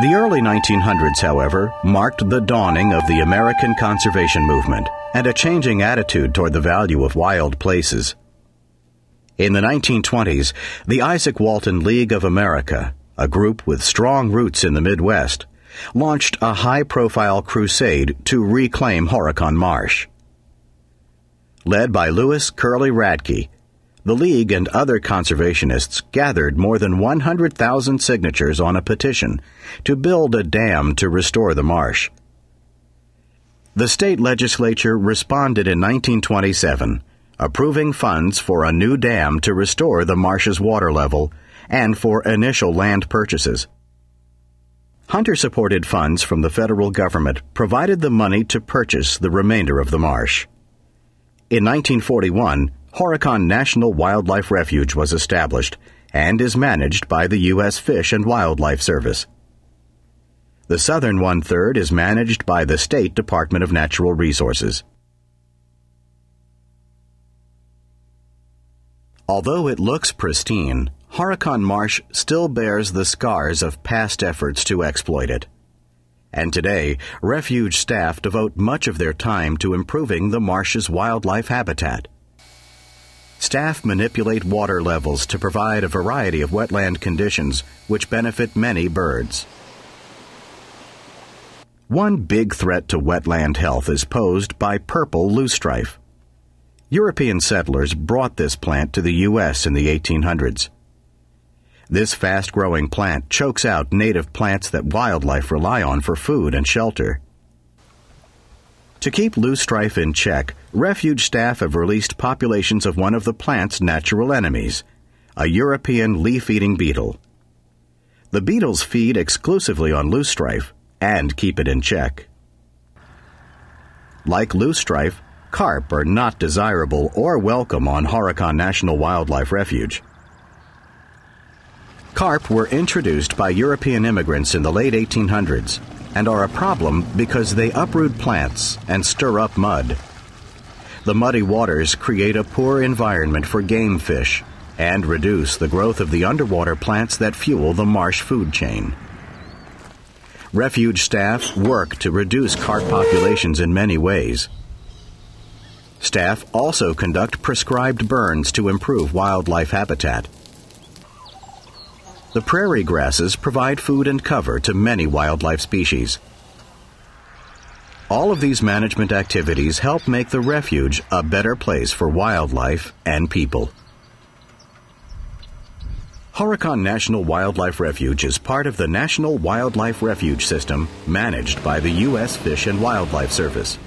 The early 1900s, however, marked the dawning of the American conservation movement and a changing attitude toward the value of wild places. In the 1920s, the Isaac Walton League of America, a group with strong roots in the Midwest, launched a high-profile crusade to reclaim Horicon Marsh. Led by Louis Curley Radke, the League and other conservationists gathered more than 100,000 signatures on a petition to build a dam to restore the marsh. The state legislature responded in 1927, approving funds for a new dam to restore the marsh's water level and for initial land purchases. Hunter-supported funds from the federal government provided the money to purchase the remainder of the marsh. In 1941, Horicon National Wildlife Refuge was established and is managed by the U.S. Fish and Wildlife Service. The southern one-third is managed by the State Department of Natural Resources. Although it looks pristine, Horicon Marsh still bears the scars of past efforts to exploit it. And today, Refuge staff devote much of their time to improving the marsh's wildlife habitat. Staff manipulate water levels to provide a variety of wetland conditions which benefit many birds. One big threat to wetland health is posed by purple loosestrife. European settlers brought this plant to the U.S. in the 1800s. This fast-growing plant chokes out native plants that wildlife rely on for food and shelter. To keep loosestrife in check, Refuge staff have released populations of one of the plant's natural enemies, a European leaf-eating beetle. The beetles feed exclusively on loosestrife and keep it in check. Like loosestrife, carp are not desirable or welcome on Horicon National Wildlife Refuge. Carp were introduced by European immigrants in the late 1800s and are a problem because they uproot plants and stir up mud. The muddy waters create a poor environment for game fish and reduce the growth of the underwater plants that fuel the marsh food chain. Refuge staff work to reduce carp populations in many ways. Staff also conduct prescribed burns to improve wildlife habitat. The prairie grasses provide food and cover to many wildlife species. All of these management activities help make the refuge a better place for wildlife and people. Horicon National Wildlife Refuge is part of the National Wildlife Refuge System managed by the U.S. Fish and Wildlife Service.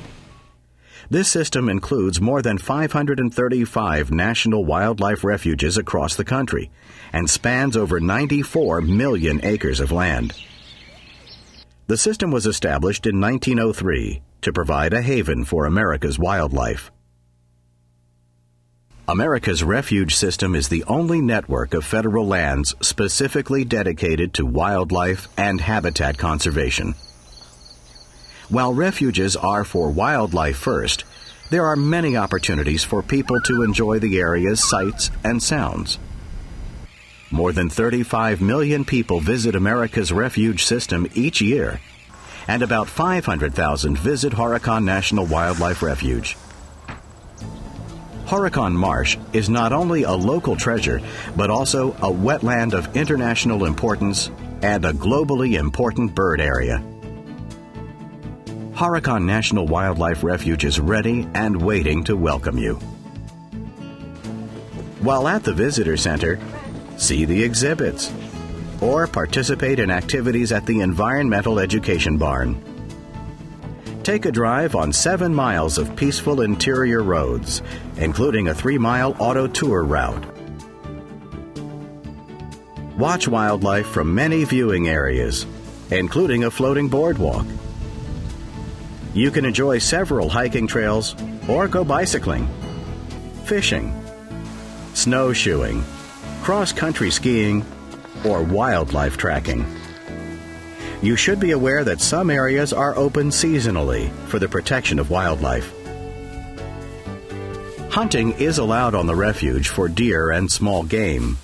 This system includes more than 535 national wildlife refuges across the country and spans over 94 million acres of land. The system was established in 1903 to provide a haven for America's wildlife. America's refuge system is the only network of federal lands specifically dedicated to wildlife and habitat conservation. While refuges are for wildlife first, there are many opportunities for people to enjoy the area's sights and sounds. More than 35 million people visit America's refuge system each year, and about 500,000 visit Horicon National Wildlife Refuge. Horicon Marsh is not only a local treasure, but also a wetland of international importance and a globally important bird area. Horicon National Wildlife Refuge is ready and waiting to welcome you. While at the Visitor Center, see the exhibits or participate in activities at the Environmental Education Barn. Take a drive on 7 miles of peaceful interior roads, including a 3-mile auto tour route. Watch wildlife from many viewing areas, including a floating boardwalk. You can enjoy several hiking trails or go bicycling, fishing, snowshoeing, cross-country skiing, or wildlife tracking. You should be aware that some areas are open seasonally for the protection of wildlife. Hunting is allowed on the refuge for deer and small game.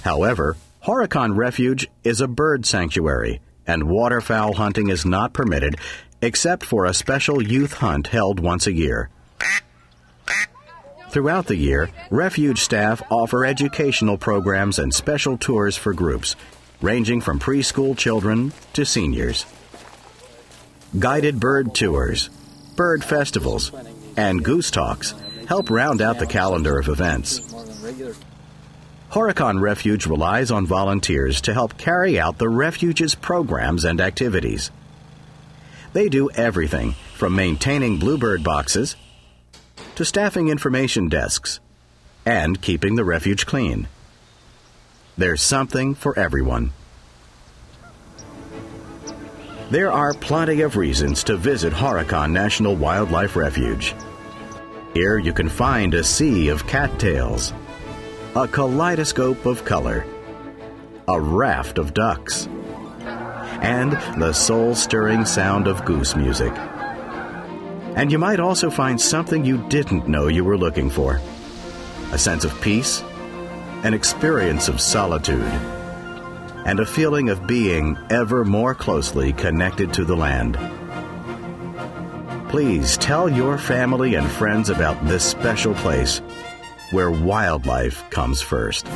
However, Horicon Refuge is a bird sanctuary and waterfowl hunting is not permitted except for a special youth hunt held once a year. Throughout the year, Refuge staff offer educational programs and special tours for groups, ranging from preschool children to seniors. Guided bird tours, bird festivals, and goose talks help round out the calendar of events. Horicon Refuge relies on volunteers to help carry out the Refuge's programs and activities. They do everything from maintaining bluebird boxes to staffing information desks and keeping the Refuge clean. There's something for everyone. There are plenty of reasons to visit Horicon National Wildlife Refuge. Here you can find a sea of cattails, a kaleidoscope of color, a raft of ducks, and the soul-stirring sound of goose music. And you might also find something you didn't know you were looking for: a sense of peace, an experience of solitude, and a feeling of being ever more closely connected to the land. Please tell your family and friends about this special place where wildlife comes first.